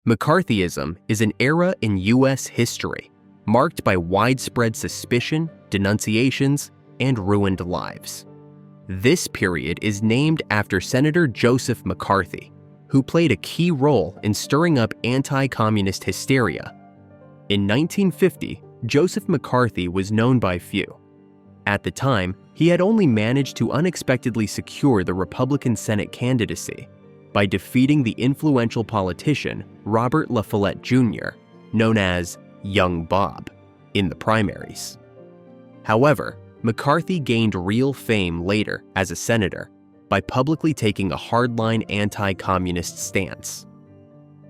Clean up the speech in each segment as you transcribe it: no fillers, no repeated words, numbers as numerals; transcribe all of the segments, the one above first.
McCarthyism is an era in U.S. history marked by widespread suspicion, denunciations, and ruined lives. This period is named after Senator Joseph McCarthy, who played a key role in stirring up anti-communist hysteria. In 1950, Joseph McCarthy was known by few. At the time, he had only managed to unexpectedly secure the Republican Senate candidacy by defeating the influential politician Robert La Follette Jr., known as Young Bob, in the primaries. However, McCarthy gained real fame later as a senator by publicly taking a hardline anti-communist stance.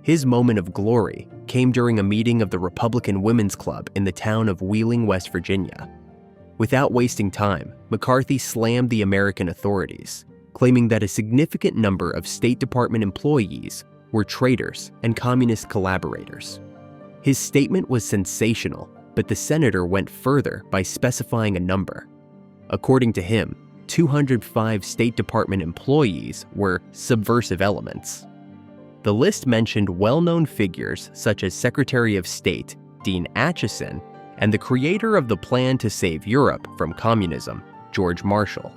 His moment of glory came during a meeting of the Republican Women's Club in the town of Wheeling, West Virginia. Without wasting time, McCarthy slammed the American authorities, claiming that a significant number of State Department employees were traitors and communist collaborators. His statement was sensational, but the senator went further by specifying a number. According to him, 205 State Department employees were subversive elements. The list mentioned well-known figures such as Secretary of State Dean Acheson and the creator of the Plan to Save Europe from Communism, George Marshall.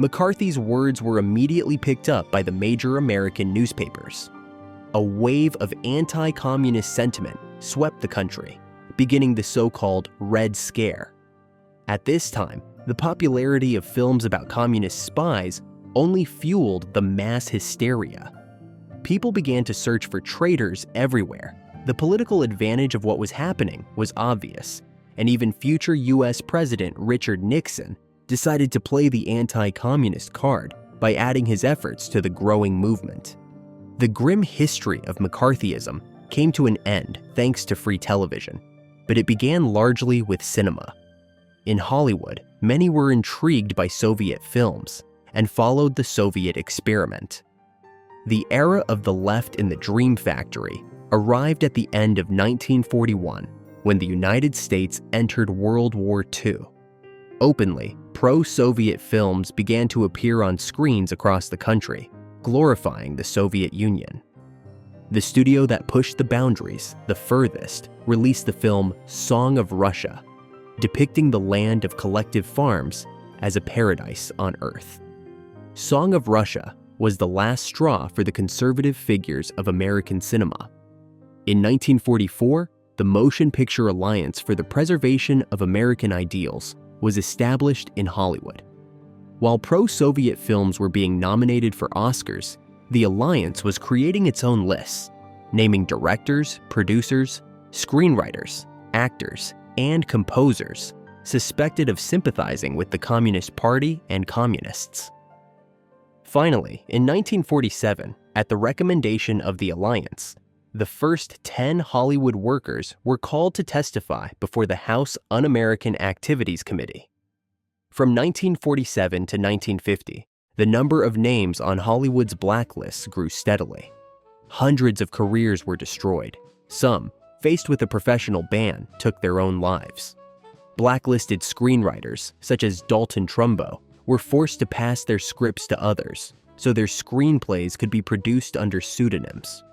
McCarthy's words were immediately picked up by the major American newspapers. A wave of anti-communist sentiment swept the country, beginning the so-called Red Scare. At this time, the popularity of films about communist spies only fueled the mass hysteria. People began to search for traitors everywhere. The political advantage of what was happening was obvious, and even future U.S. President Richard Nixon decided to play the anti-communist card by adding his efforts to the growing movement. The grim history of McCarthyism came to an end thanks to free television, but it began largely with cinema. In Hollywood, many were intrigued by Soviet films and followed the Soviet experiment. The era of the left in the Dream Factory arrived at the end of 1941 when the United States entered World War II. Openly, pro-Soviet films began to appear on screens across the country, glorifying the Soviet Union. The studio that pushed the boundaries the furthest released the film Song of Russia, depicting the land of collective farms as a paradise on Earth. Song of Russia was the last straw for the conservative figures of American cinema. In 1944, the Motion Picture Alliance for the Preservation of American Ideals was established in Hollywood. While pro-Soviet films were being nominated for Oscars, the Alliance was creating its own lists, naming directors, producers, screenwriters, actors, and composers suspected of sympathizing with the Communist Party and communists. Finally, in 1947, at the recommendation of the Alliance, the first 10 Hollywood workers were called to testify before the House Un-American Activities Committee. From 1947 to 1950, the number of names on Hollywood's blacklists grew steadily. Hundreds of careers were destroyed. Some, faced with a professional ban, took their own lives. Blacklisted screenwriters, such as Dalton Trumbo, were forced to pass their scripts to others, so their screenplays could be produced under pseudonyms.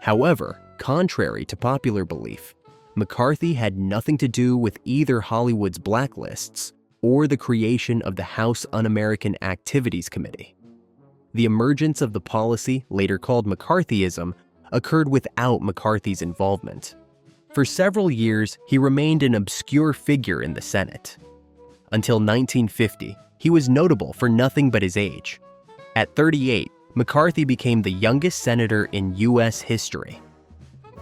However, contrary to popular belief, McCarthy had nothing to do with either Hollywood's blacklists or the creation of the House Un-American Activities Committee. The emergence of the policy, later called McCarthyism, occurred without McCarthy's involvement. For several years, he remained an obscure figure in the Senate. Until 1950, he was notable for nothing but his age. At 38, McCarthy became the youngest senator in U.S. history.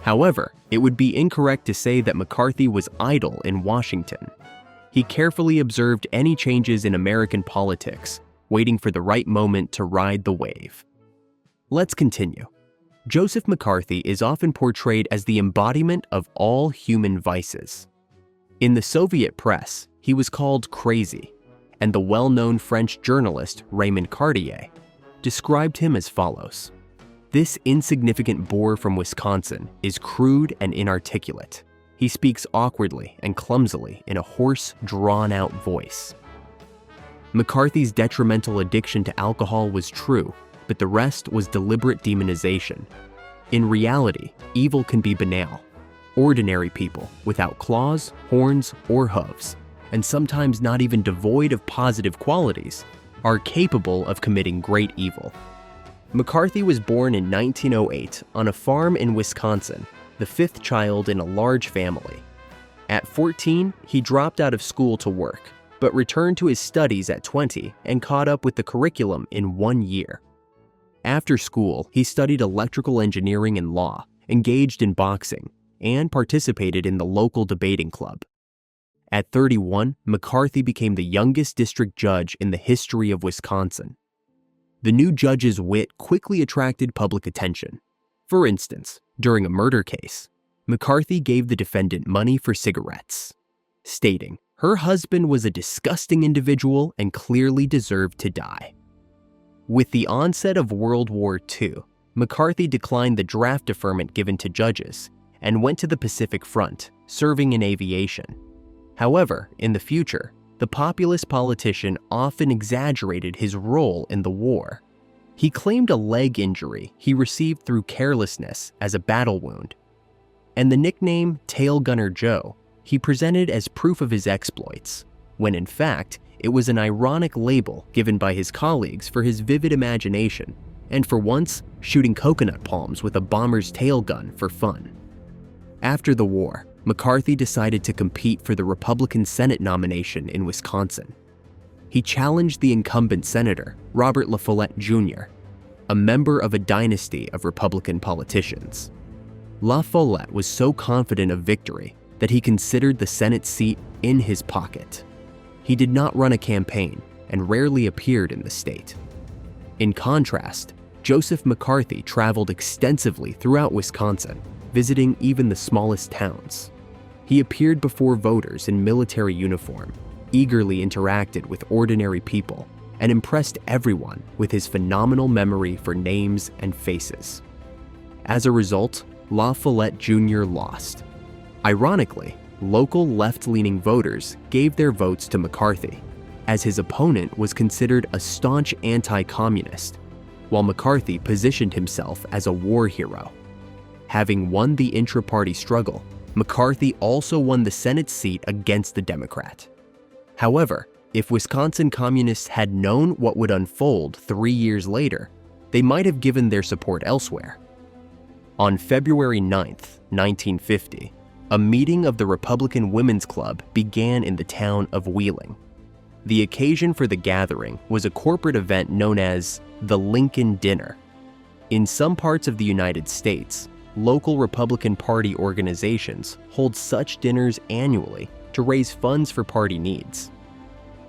However, it would be incorrect to say that McCarthy was idle in Washington. He carefully observed any changes in American politics, waiting for the right moment to ride the wave. Let's continue. Joseph McCarthy is often portrayed as the embodiment of all human vices. In the Soviet press, he was called crazy, and the well-known French journalist Raymond Cartier described him as follows: "This insignificant boor from Wisconsin is crude and inarticulate. He speaks awkwardly and clumsily in a hoarse, drawn-out voice." McCarthy's detrimental addiction to alcohol was true, but the rest was deliberate demonization. In reality, evil can be banal. Ordinary people without claws, horns, or hooves, and sometimes not even devoid of positive qualities, are capable of committing great evil. McCarthy was born in 1908 on a farm in Wisconsin, the fifth child in a large family. At 14, he dropped out of school to work, but returned to his studies at 20 and caught up with the curriculum in 1 year. After school, he studied electrical engineering and law, engaged in boxing, and participated in the local debating club. At 31, McCarthy became the youngest district judge in the history of Wisconsin. The new judge's wit quickly attracted public attention. For instance, during a murder case, McCarthy gave the defendant money for cigarettes, stating her husband was a disgusting individual and clearly deserved to die. With the onset of World War II, McCarthy declined the draft deferment given to judges and went to the Pacific Front, serving in aviation. However, in the future, the populist politician often exaggerated his role in the war. He claimed a leg injury he received through carelessness as a battle wound, and the nickname Tail Gunner Joe he presented as proof of his exploits, when in fact, it was an ironic label given by his colleagues for his vivid imagination and for once shooting coconut palms with a bomber's tail gun for fun. After the war, McCarthy decided to compete for the Republican Senate nomination in Wisconsin. He challenged the incumbent senator, Robert La Follette Jr., a member of a dynasty of Republican politicians. La Follette was so confident of victory that he considered the Senate seat in his pocket. He did not run a campaign and rarely appeared in the state. In contrast, Joseph McCarthy traveled extensively throughout Wisconsin, visiting even the smallest towns. He appeared before voters in military uniform, eagerly interacted with ordinary people, and impressed everyone with his phenomenal memory for names and faces. As a result, La Follette Jr. lost. Ironically, local left-leaning voters gave their votes to McCarthy, as his opponent was considered a staunch anti-communist, while McCarthy positioned himself as a war hero. Having won the intra-party struggle, McCarthy also won the Senate seat against the Democrat. However, if Wisconsin communists had known what would unfold 3 years later, they might have given their support elsewhere. On February 9, 1950, a meeting of the Republican Women's Club began in the town of Wheeling. The occasion for the gathering was a corporate event known as the Lincoln Dinner. In some parts of the United States, local Republican Party organizations hold such dinners annually to raise funds for party needs.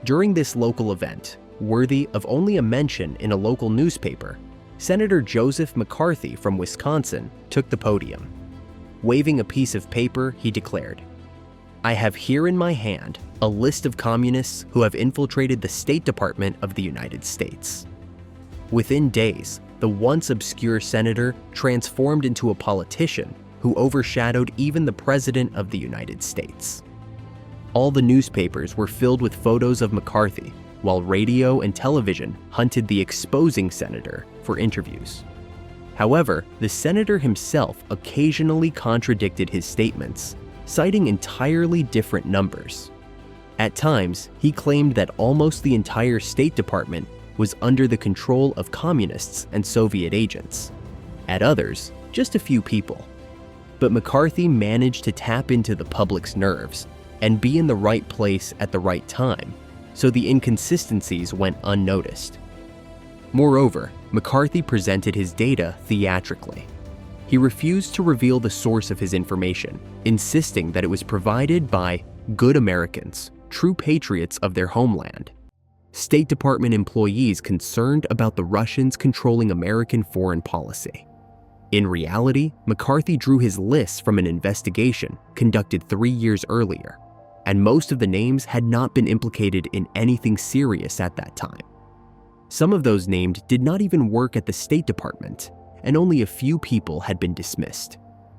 During this local event, worthy of only a mention in a local newspaper, Senator Joseph McCarthy from Wisconsin took the podium. Waving a piece of paper, he declared, "I have here in my hand a list of communists who have infiltrated the State Department of the United States." Within days, the once obscure senator transformed into a politician who overshadowed even the President of the United States. All the newspapers were filled with photos of McCarthy, while radio and television hunted the exposing senator for interviews. However, the senator himself occasionally contradicted his statements, citing entirely different numbers. At times, he claimed that almost the entire State Department was under the control of communists and Soviet agents. At others, just a few people. But McCarthy managed to tap into the public's nerves and be in the right place at the right time, so the inconsistencies went unnoticed. Moreover, McCarthy presented his data theatrically. He refused to reveal the source of his information, insisting that it was provided by good Americans, true patriots of their homeland, State Department employees concerned about the Russians controlling American foreign policy. In reality, McCarthy drew his lists from an investigation conducted 3 years earlier, and most of the names had not been implicated in anything serious at that time. Some of those named did not even work at the State Department, and only a few people had been dismissed.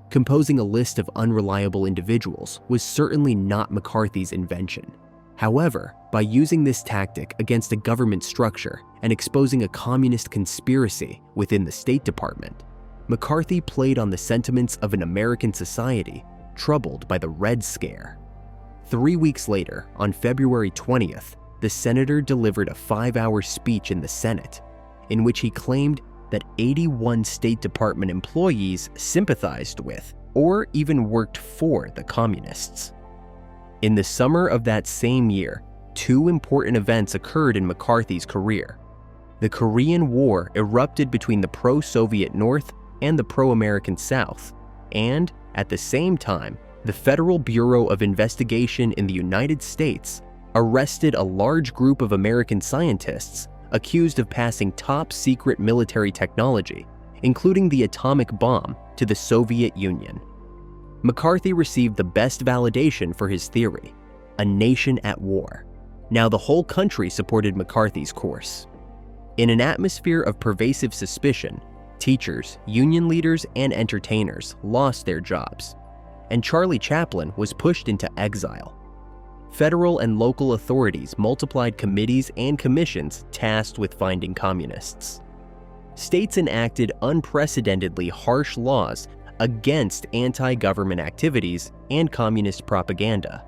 Composing a list of unreliable individuals was certainly not McCarthy's invention. However, by using this tactic against a government structure and exposing a communist conspiracy within the State Department, McCarthy played on the sentiments of an American society troubled by the Red Scare. 3 weeks later, on February 20th, the senator delivered a 5-hour speech in the Senate in which he claimed that 81 State Department employees sympathized with or even worked for the communists. In the summer of that same year, 2 important events occurred in McCarthy's career. The Korean War erupted between the pro-Soviet North and the pro-American South, and, at the same time, the Federal Bureau of Investigation in the United States arrested a large group of American scientists accused of passing top-secret military technology, including the atomic bomb, to the Soviet Union. McCarthy received the best validation for his theory: a nation at war. Now the whole country supported McCarthy's course. In an atmosphere of pervasive suspicion, teachers, union leaders, and entertainers lost their jobs, and Charlie Chaplin was pushed into exile. Federal and local authorities multiplied committees and commissions tasked with finding communists. States enacted unprecedentedly harsh laws against anti-government activities and communist propaganda.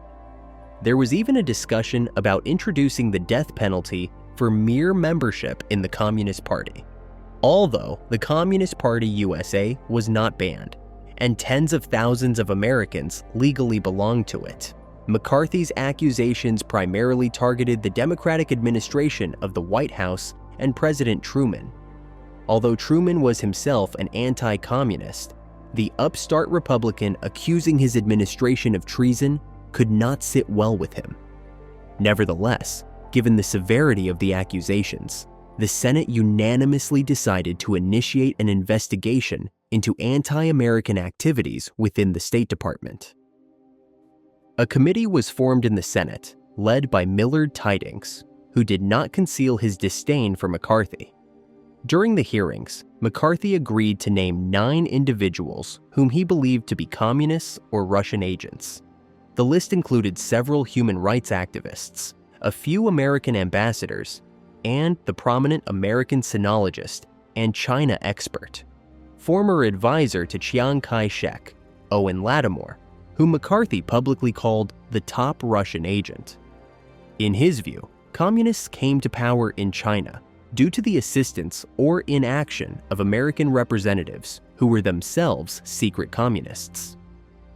There was even a discussion about introducing the death penalty for mere membership in the Communist Party. Although the Communist Party USA was not banned, and tens of thousands of Americans legally belonged to it, McCarthy's accusations primarily targeted the Democratic administration of the White House and President Truman. Although Truman was himself an anti-communist, the upstart Republican accusing his administration of treason could not sit well with him. Nevertheless, given the severity of the accusations, the Senate unanimously decided to initiate an investigation into anti-American activities within the State Department. A committee was formed in the Senate, led by Millard Tydings, who did not conceal his disdain for McCarthy. During the hearings, McCarthy agreed to name 9 individuals whom he believed to be communists or Russian agents. The list included several human rights activists, a few American ambassadors, and the prominent American sinologist and China expert, former advisor to Chiang Kai-shek, Owen Lattimore, whom McCarthy publicly called the top Russian agent. In his view, communists came to power in China due to the assistance or inaction of American representatives who were themselves secret communists.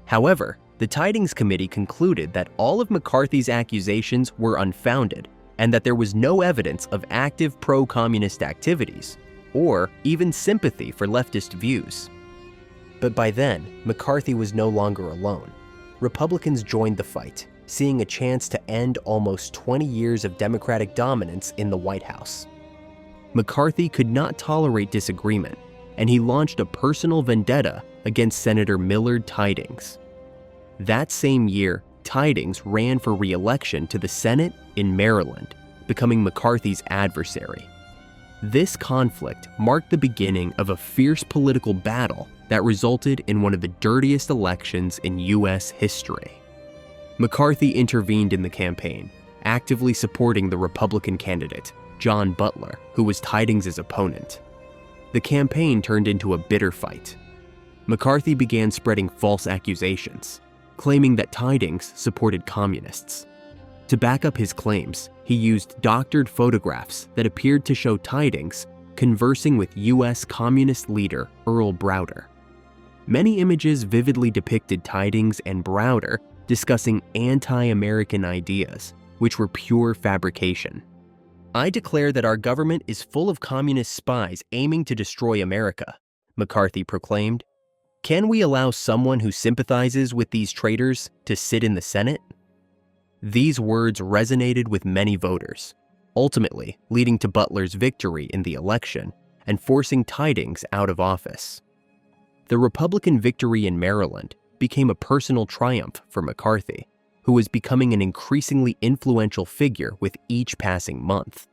However, the Tydings Committee concluded that all of McCarthy's accusations were unfounded and that there was no evidence of active pro-communist activities or even sympathy for leftist views. But by then, McCarthy was no longer alone. Republicans joined the fight, seeing a chance to end almost 20 years of Democratic dominance in the White House. McCarthy could not tolerate disagreement, and he launched a personal vendetta against Senator Millard Tydings. That same year, Tydings ran for re-election to the Senate in Maryland, becoming McCarthy's adversary. This conflict marked the beginning of a fierce political battle that resulted in one of the dirtiest elections in U.S. history. McCarthy intervened in the campaign, actively supporting the Republican candidate, John Butler, who was Tydings' opponent. The campaign turned into a bitter fight. McCarthy began spreading false accusations, claiming that Tydings supported communists. To back up his claims, he used doctored photographs that appeared to show Tydings conversing with U.S. communist leader Earl Browder. Many images vividly depicted Tydings and Browder discussing anti-American ideas, which were pure fabrication. "I declare that our government is full of communist spies aiming to destroy America," McCarthy proclaimed. "Can we allow someone who sympathizes with these traitors to sit in the Senate?" These words resonated with many voters, ultimately leading to Butler's victory in the election and forcing Tydings out of office. The Republican victory in Maryland became a personal triumph for McCarthy, who was becoming an increasingly influential figure with each passing month.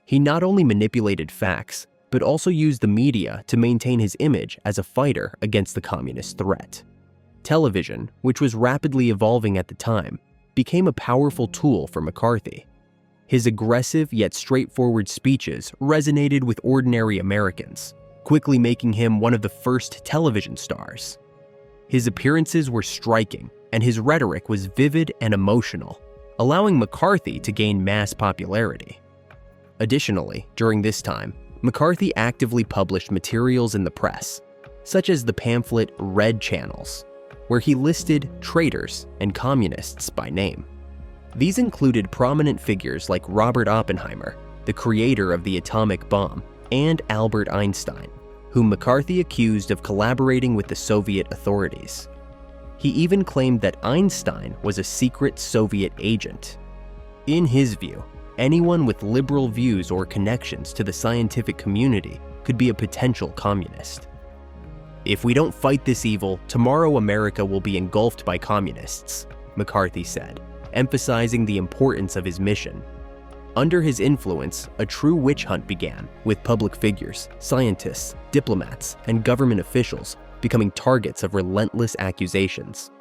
He not only manipulated facts, but also used the media to maintain his image as a fighter against the communist threat. Television, which was rapidly evolving at the time, became a powerful tool for McCarthy. His aggressive yet straightforward speeches resonated with ordinary Americans, quickly making him one of the first television stars. His appearances were striking, and his rhetoric was vivid and emotional, allowing McCarthy to gain mass popularity. Additionally, during this time, McCarthy actively published materials in the press, such as the pamphlet Red Channels, where he listed traitors and communists by name. These included prominent figures like Robert Oppenheimer, the creator of the atomic bomb, and Albert Einstein, whom McCarthy accused of collaborating with the Soviet authorities. He even claimed that Einstein was a secret Soviet agent. In his view, anyone with liberal views or connections to the scientific community could be a potential communist. "If we don't fight this evil, tomorrow America will be engulfed by communists," McCarthy said, emphasizing the importance of his mission. Under his influence, a true witch hunt began, with public figures, scientists, diplomats, and government officials becoming targets of relentless accusations.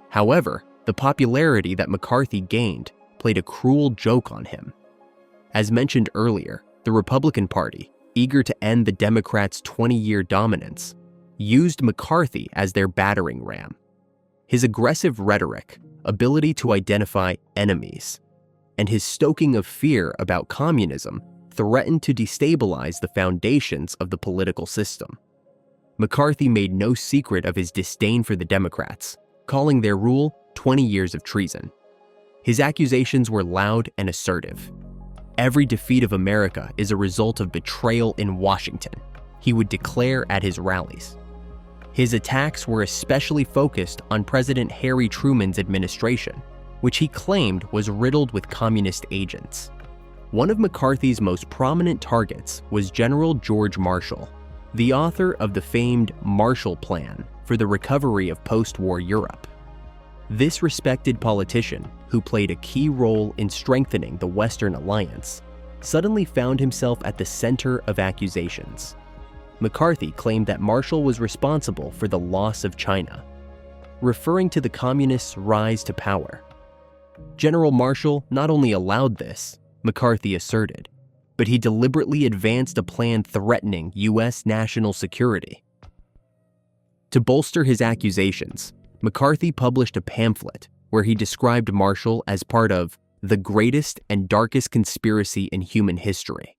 However, the popularity that McCarthy gained played a cruel joke on him. As mentioned earlier, the Republican Party, eager to end the Democrats' 20-year dominance, used McCarthy as their battering ram. His aggressive rhetoric, ability to identify enemies, and his stoking of fear about communism threatened to destabilize the foundations of the political system. McCarthy made no secret of his disdain for the Democrats, calling their rule 20 years of treason. His accusations were loud and assertive. "Every defeat of America is a result of betrayal in Washington," he would declare at his rallies. His attacks were especially focused on President Harry Truman's administration, which he claimed was riddled with communist agents. One of McCarthy's most prominent targets was General George Marshall, the author of the famed Marshall Plan for the recovery of post-war Europe. This respected politician, who played a key role in strengthening the Western alliance, suddenly found himself at the center of accusations. McCarthy claimed that Marshall was responsible for the loss of China, referring to the communists' rise to power. General Marshall not only allowed this, McCarthy asserted, but he deliberately advanced a plan threatening U.S. national security. To bolster his accusations, McCarthy published a pamphlet where he described Marshall as part of the greatest and darkest conspiracy in human history.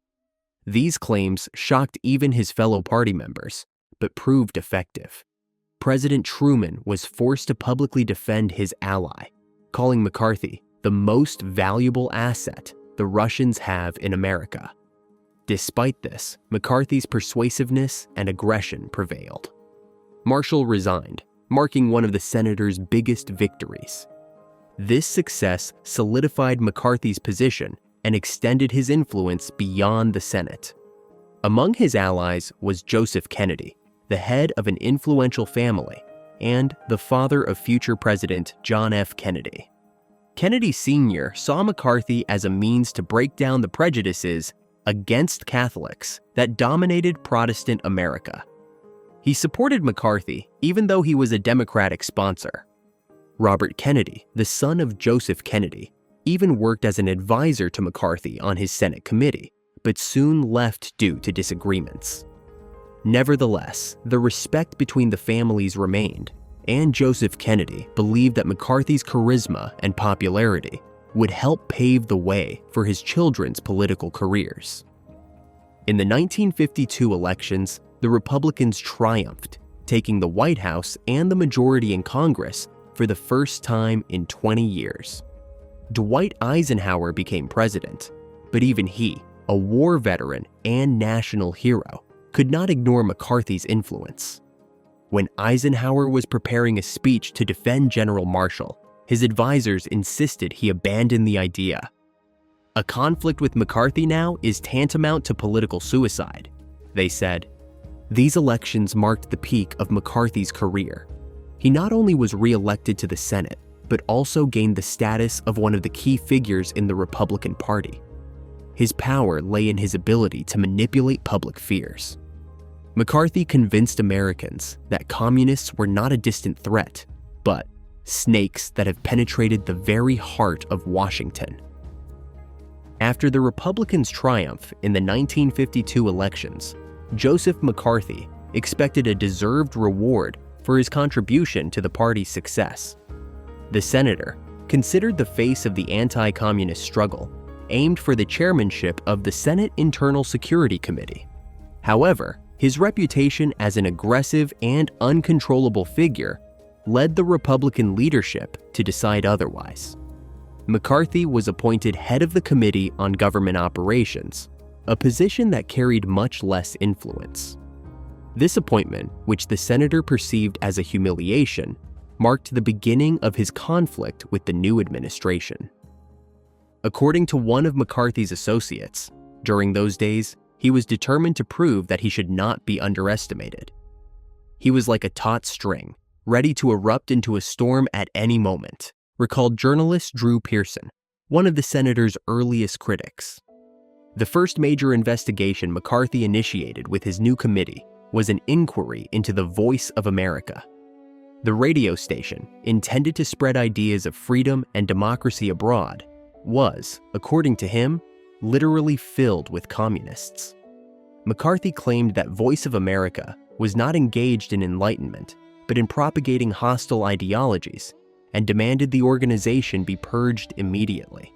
These claims shocked even his fellow party members, but proved effective. President Truman was forced to publicly defend his ally, calling McCarthy the most valuable asset the Russians have in America. Despite this, McCarthy's persuasiveness and aggression prevailed. Marshall resigned, marking one of the senator's biggest victories. This success solidified McCarthy's position and extended his influence beyond the Senate. Among his allies was Joseph Kennedy, the head of an influential family, and the father of future President John F. Kennedy. Kennedy Sr. saw McCarthy as a means to break down the prejudices against Catholics that dominated Protestant America. He supported McCarthy even though he was a Democratic sponsor. Robert Kennedy, the son of Joseph Kennedy, even worked as an advisor to McCarthy on his Senate committee, but soon left due to disagreements. Nevertheless, the respect between the families remained, and Joseph Kennedy believed that McCarthy's charisma and popularity would help pave the way for his children's political careers. In the 1952 elections, the Republicans triumphed, taking the White House and the majority in Congress for the first time in 20 years. Dwight Eisenhower became president, but even he, a war veteran and national hero, could not ignore McCarthy's influence. When Eisenhower was preparing a speech to defend General Marshall, his advisors insisted he abandon the idea. "A conflict with McCarthy now is tantamount to political suicide," they said. These elections marked the peak of McCarthy's career. He not only was re-elected to the Senate, but also gained the status of one of the key figures in the Republican Party. His power lay in his ability to manipulate public fears. McCarthy convinced Americans that communists were not a distant threat, but snakes that have penetrated the very heart of Washington. After the Republicans' triumph in the 1952 elections, Joseph McCarthy expected a deserved reward for his contribution to the party's success. The senator, considered the face of the anti-communist struggle, aimed for the chairmanship of the Senate Internal Security Committee. However, his reputation as an aggressive and uncontrollable figure led the Republican leadership to decide otherwise. McCarthy was appointed head of the Committee on Government Operations, a position that carried much less influence. This appointment, which the senator perceived as a humiliation, marked the beginning of his conflict with the new administration. According to one of McCarthy's associates, during those days, he was determined to prove that he should not be underestimated. He was like a taut string, ready to erupt into a storm at any moment, recalled journalist Drew Pearson, one of the senator's earliest critics. The first major investigation McCarthy initiated with his new committee was an inquiry into the Voice of America. The radio station, intended to spread ideas of freedom and democracy abroad, was, according to him, literally filled with communists. McCarthy claimed that Voice of America was not engaged in enlightenment, but in propagating hostile ideologies, and demanded the organization be purged immediately.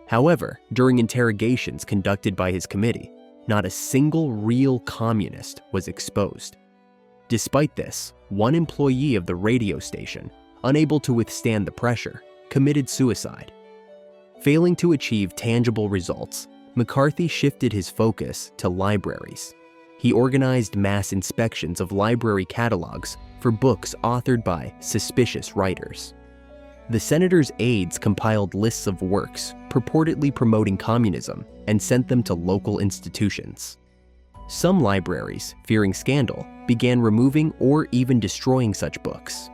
However, during interrogations conducted by his committee, not a single real communist was exposed. Despite this, one employee of the radio station, unable to withstand the pressure, committed suicide. Failing to achieve tangible results, McCarthy shifted his focus to libraries. He organized mass inspections of library catalogs for books authored by suspicious writers. The senator's aides compiled lists of works purportedly promoting communism and sent them to local institutions. Some libraries, fearing scandal, began removing or even destroying such books.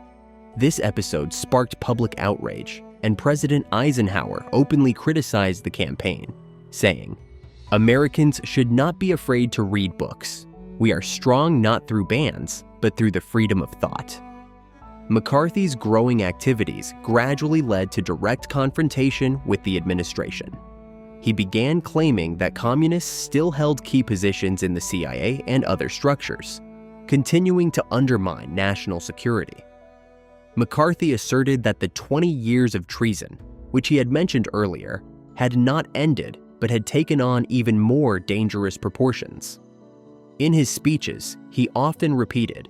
This episode sparked public outrage, and President Eisenhower openly criticized the campaign, saying, "Americans should not be afraid to read books. We are strong not through bans, but through the freedom of thought." McCarthy's growing activities gradually led to direct confrontation with the administration. He began claiming that communists still held key positions in the CIA and other structures, continuing to undermine national security. McCarthy asserted that the 20 years of treason, which he had mentioned earlier, had not ended but had taken on even more dangerous proportions. In his speeches, he often repeated,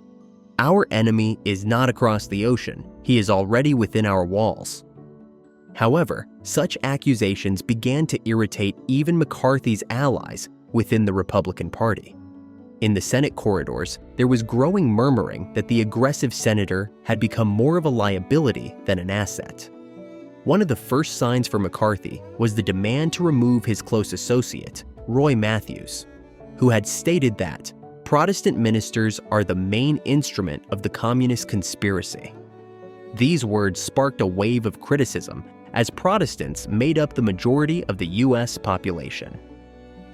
"Our enemy is not across the ocean, he is already within our walls." However, such accusations began to irritate even McCarthy's allies within the Republican Party. In the Senate corridors, there was growing murmuring that the aggressive senator had become more of a liability than an asset. One of the first signs for McCarthy was the demand to remove his close associate, Roy Matthews, who had stated that Protestant ministers are the main instrument of the communist conspiracy. These words sparked a wave of criticism as Protestants made up the majority of the U.S. population.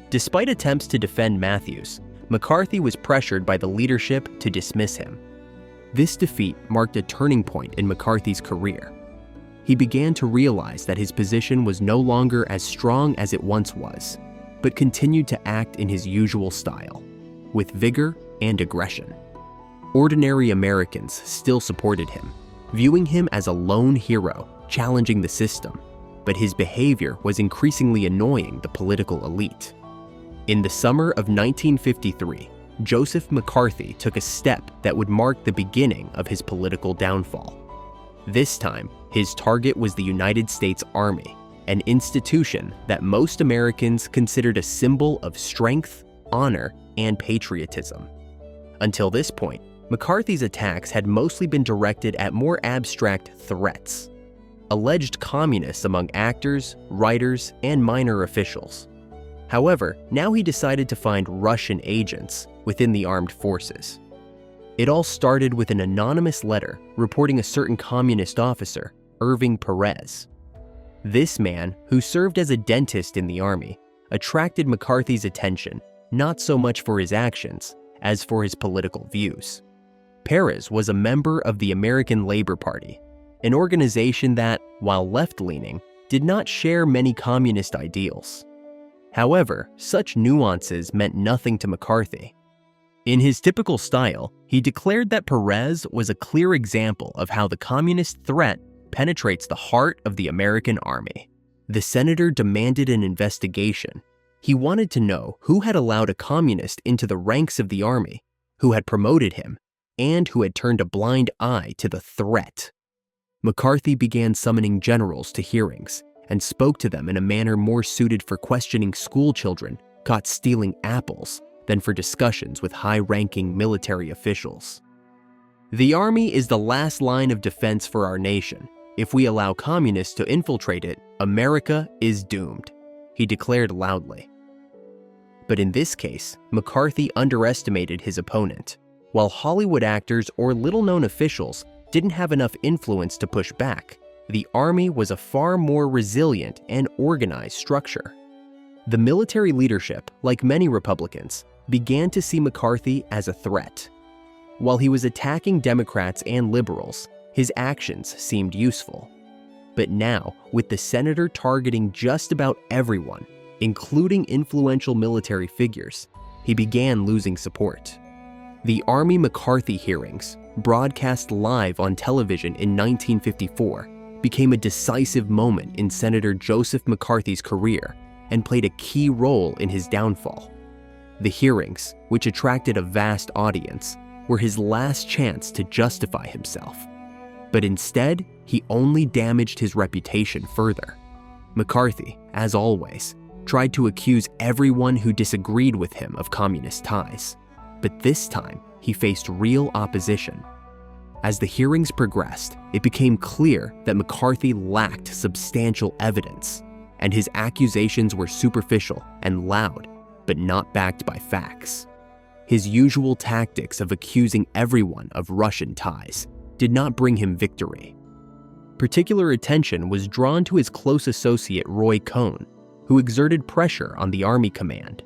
Despite attempts to defend Matthews, McCarthy was pressured by the leadership to dismiss him. This defeat marked a turning point in McCarthy's career. He began to realize that his position was no longer as strong as it once was, but continued to act in his usual style, with vigor and aggression. Ordinary Americans still supported him, viewing him as a lone hero challenging the system, but his behavior was increasingly annoying the political elite. In the summer of 1953, Joseph McCarthy took a step that would mark the beginning of his political downfall. This time, his target was the United States Army, an institution that most Americans considered a symbol of strength, honor, and patriotism. Until this point, McCarthy's attacks had mostly been directed at more abstract threats, alleged communists among actors, writers, and minor officials. However, now he decided to find Russian agents within the armed forces. It all started with an anonymous letter reporting a certain communist officer, Irving Perez. This man, who served as a dentist in the army, attracted McCarthy's attention not so much for his actions as for his political views. Perez was a member of the American Labor Party, an organization that, while left-leaning, did not share many communist ideals. However, such nuances meant nothing to McCarthy. In his typical style, he declared that Perez was a clear example of how the communist threat penetrates the heart of the American army. The senator demanded an investigation. He wanted to know who had allowed a communist into the ranks of the army, who had promoted him, and who had turned a blind eye to the threat. McCarthy began summoning generals to hearings and spoke to them in a manner more suited for questioning school children caught stealing apples than for discussions with high-ranking military officials. The army is the last line of defense for our nation. If we allow communists to infiltrate it, America is doomed, he declared loudly. But in this case, McCarthy underestimated his opponent. While Hollywood actors or little-known officials didn't have enough influence to push back, the army was a far more resilient and organized structure. The military leadership, like many Republicans, began to see McCarthy as a threat. While he was attacking Democrats and liberals, his actions seemed useful. But now, with the senator targeting just about everyone, including influential military figures, he began losing support. The Army McCarthy hearings, broadcast live on television in 1954, became a decisive moment in Senator Joseph McCarthy's career and played a key role in his downfall. The hearings, which attracted a vast audience, were his last chance to justify himself. But instead, he only damaged his reputation further. McCarthy, as always, tried to accuse everyone who disagreed with him of communist ties. But this time, he faced real opposition. As the hearings progressed, it became clear that McCarthy lacked substantial evidence, and his accusations were superficial and loud, but not backed by facts. His usual tactics of accusing everyone of Russian ties did not bring him victory. Particular attention was drawn to his close associate Roy Cohn, who exerted pressure on the Army command.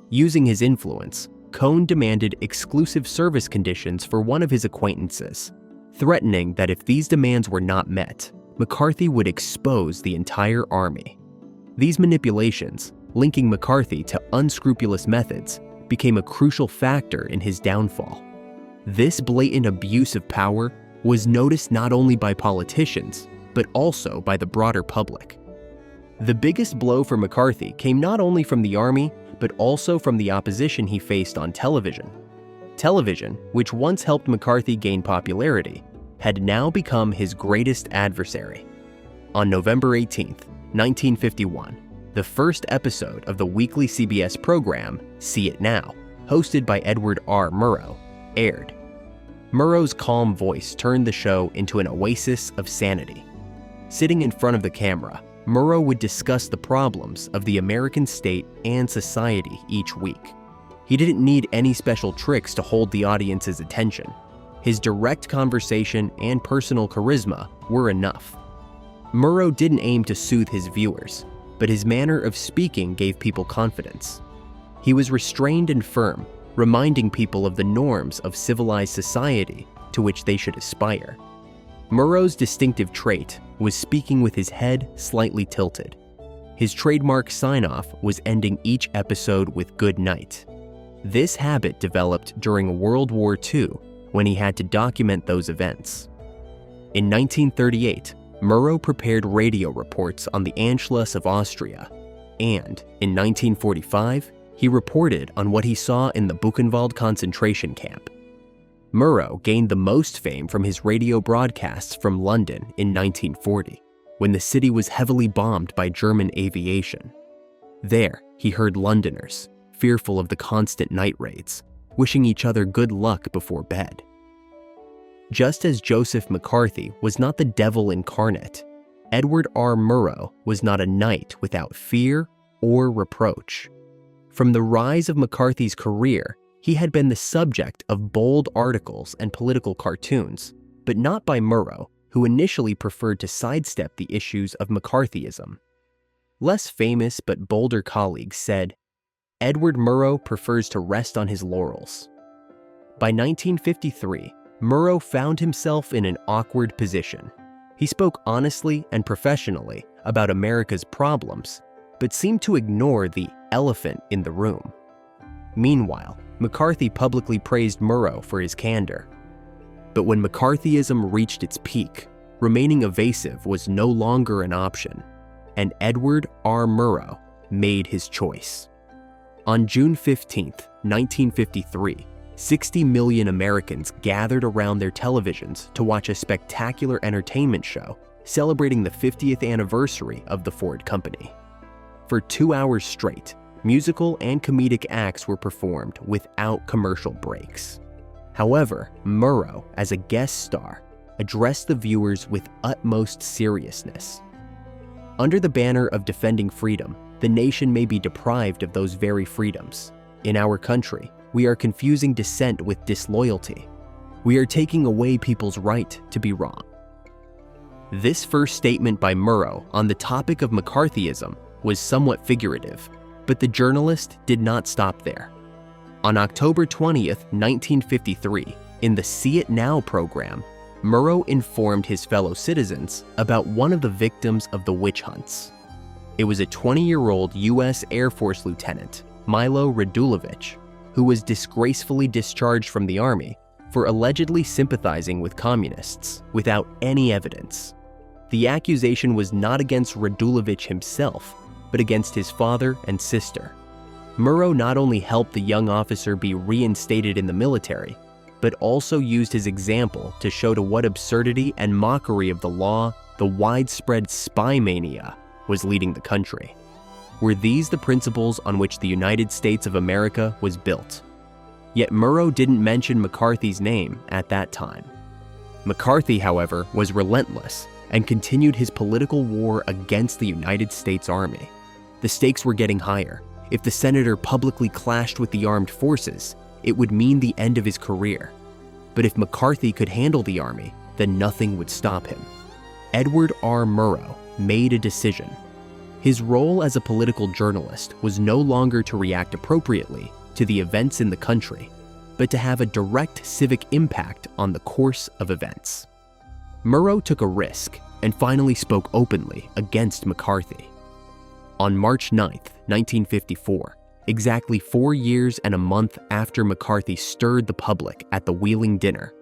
Using his influence, Cohn demanded exclusive service conditions for one of his acquaintances, threatening that if these demands were not met, McCarthy would expose the entire army. These manipulations, linking McCarthy to unscrupulous methods, became a crucial factor in his downfall. This blatant abuse of power was noticed not only by politicians, but also by the broader public. The biggest blow for McCarthy came not only from the army, but also from the opposition he faced on television. Television, which once helped McCarthy gain popularity, had now become his greatest adversary. On November 18, 1951, the first episode of the weekly CBS program, See It Now, hosted by Edward R. Murrow, aired. Murrow's calm voice turned the show into an oasis of sanity. Sitting in front of the camera, Murrow would discuss the problems of the American state and society each week. He didn't need any special tricks to hold the audience's attention. His direct conversation and personal charisma were enough. Murrow didn't aim to soothe his viewers, but his manner of speaking gave people confidence. He was restrained and firm, reminding people of the norms of civilized society to which they should aspire. Murrow's distinctive trait was speaking with his head slightly tilted. His trademark sign-off was ending each episode with "good night." This habit developed during World War II when he had to document those events. In 1938, Murrow prepared radio reports on the Anschluss of Austria, and in 1945, he reported on what he saw in the Buchenwald concentration camp. Murrow gained the most fame from his radio broadcasts from London in 1940, when the city was heavily bombed by German aviation. There, he heard Londoners, fearful of the constant night raids, wishing each other good luck before bed. Just as Joseph McCarthy was not the devil incarnate, Edward R. Murrow was not a knight without fear or reproach. From the rise of McCarthy's career, he had been the subject of bold articles and political cartoons, but not by Murrow, who initially preferred to sidestep the issues of McCarthyism. Less famous but bolder colleagues said, "Edward Murrow prefers to rest on his laurels." By 1953, Murrow found himself in an awkward position. He spoke honestly and professionally about America's problems, but seemed to ignore the elephant in the room. Meanwhile, McCarthy publicly praised Murrow for his candor. But when McCarthyism reached its peak, remaining evasive was no longer an option, and Edward R. Murrow made his choice. On June 15, 1953, 60 million Americans gathered around their televisions to watch a spectacular entertainment show celebrating the 50th anniversary of the Ford Company. For 2 hours straight, musical and comedic acts were performed without commercial breaks. However, Murrow, as a guest star, addressed the viewers with utmost seriousness. Under the banner of defending freedom, the nation may be deprived of those very freedoms. In our country, we are confusing dissent with disloyalty. We are taking away people's right to be wrong. This first statement by Murrow on the topic of McCarthyism was somewhat figurative, but the journalist did not stop there. On October 20th, 1953, in the See It Now program, Murrow informed his fellow citizens about one of the victims of the witch hunts. It was a 20-year-old U.S. Air Force lieutenant, Milo Radulovich, who was disgracefully discharged from the Army for allegedly sympathizing with communists without any evidence. The accusation was not against Radulovich himself, but against his father and sister. Murrow not only helped the young officer be reinstated in the military, but also used his example to show to what absurdity and mockery of the law the widespread spy mania was leading the country. Were these the principles on which the United States of America was built? Yet Murrow didn't mention McCarthy's name at that time. McCarthy, however, was relentless and continued his political war against the United States Army. The stakes were getting higher. If the senator publicly clashed with the armed forces, it would mean the end of his career. But if McCarthy could handle the army, then nothing would stop him. Edward R. Murrow made a decision. His role as a political journalist was no longer to react appropriately to the events in the country, but to have a direct civic impact on the course of events. Murrow took a risk and finally spoke openly against McCarthy. On March 9, 1954, exactly 4 years and a month after McCarthy stirred the public at the Wheeling dinner,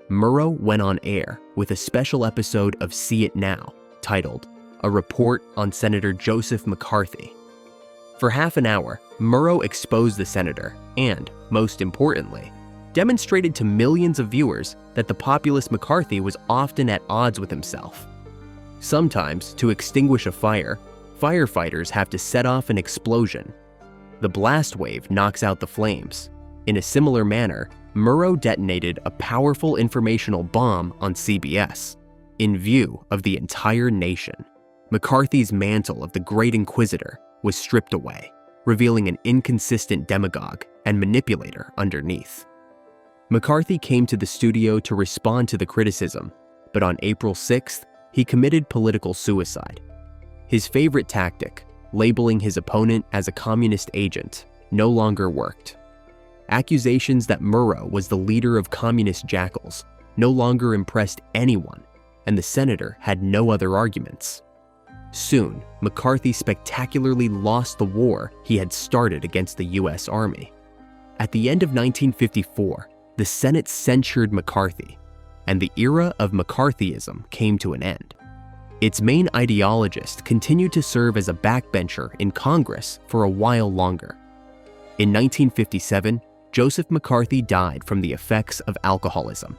Murrow went on air with a special episode of See It Now titled A Report on Senator Joseph McCarthy. For half an hour, Murrow exposed the senator and, most importantly, demonstrated to millions of viewers that the populist McCarthy was often at odds with himself. Sometimes, to extinguish a fire, firefighters have to set off an explosion. The blast wave knocks out the flames. In a similar manner, Murrow detonated a powerful informational bomb on CBS, in view of the entire nation. McCarthy's mantle of the Great Inquisitor was stripped away, revealing an inconsistent demagogue and manipulator underneath. McCarthy came to the studio to respond to the criticism, but on April 6th, he committed political suicide. His favorite tactic, labeling his opponent as a communist agent, no longer worked. Accusations that Murrow was the leader of communist jackals no longer impressed anyone, and the senator had no other arguments. Soon, McCarthy spectacularly lost the war he had started against the U.S. Army. At the end of 1954, the Senate censured McCarthy, and the era of McCarthyism came to an end. Its main ideologist continued to serve as a backbencher in Congress for a while longer. In 1957, Joseph McCarthy died from the effects of alcoholism.